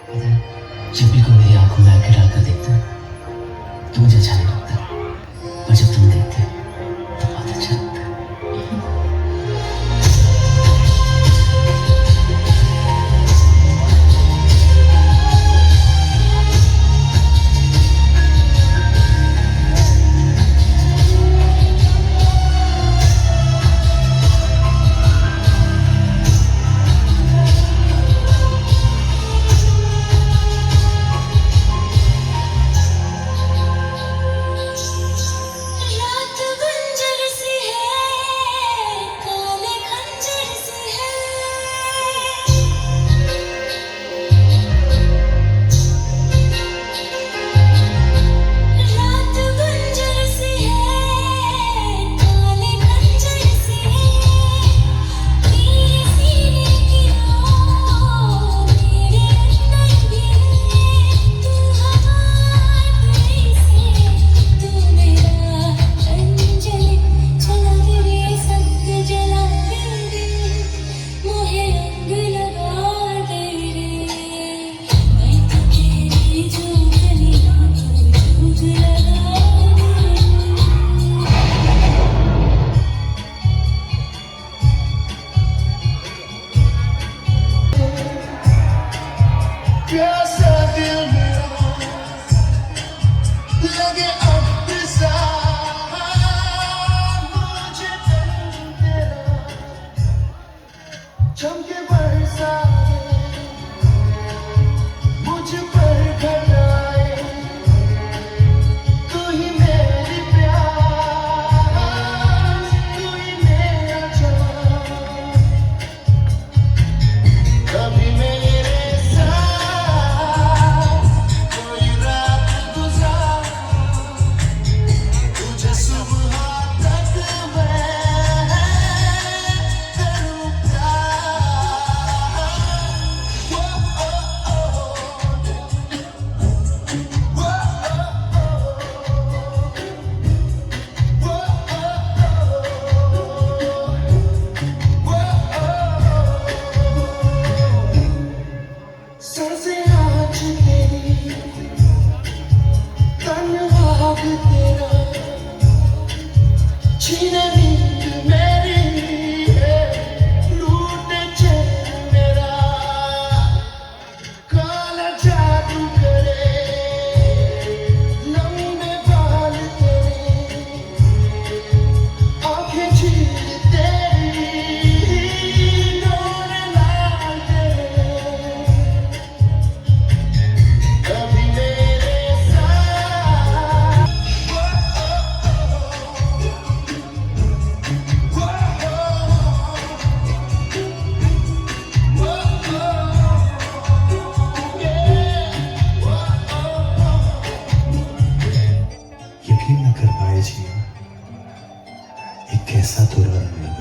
पता है, जब भी कोई मेरी आंखों में आंखें डालकर देखता है तो मुझे अच्छा नहीं लगता, पर जब तुम देखते हो तो बहुत अच्छा लगता है। रात बंजर सी है, काले खंजर सी है। रात बंजर सी है, काले खंजर सी है। मेरे सीने की ओर मेरे अंदर भी है। तू हमारे से, तू मेरा अंजलि चला रे संग जला दे रे, मोहे रंग लगा दे रे। मैं तो तेरी जोगनी तू जोग लगा प्यासा दिल मेरा लगे अब फिजा, मुझे तन तेरा चमके बरसाए, मुझ पर घटाए, तू ही मेरी प्यास, तू ही मेरा जान। कभी मेरे साथ कोई रात गुजार, तुझे सुबह तक मैं करूँ प्यार। वो सांसें आज तेरी, तन्हा तेरा, छीने नींद मेरी है, लूटे चैन मेरा। काला जादू करे लंबे बाल तेरे, आंखें झील तेरी, डोरे लाल तेरे। कभी मेरे साथ यकीन न कर पाए जी, एक कैसा तो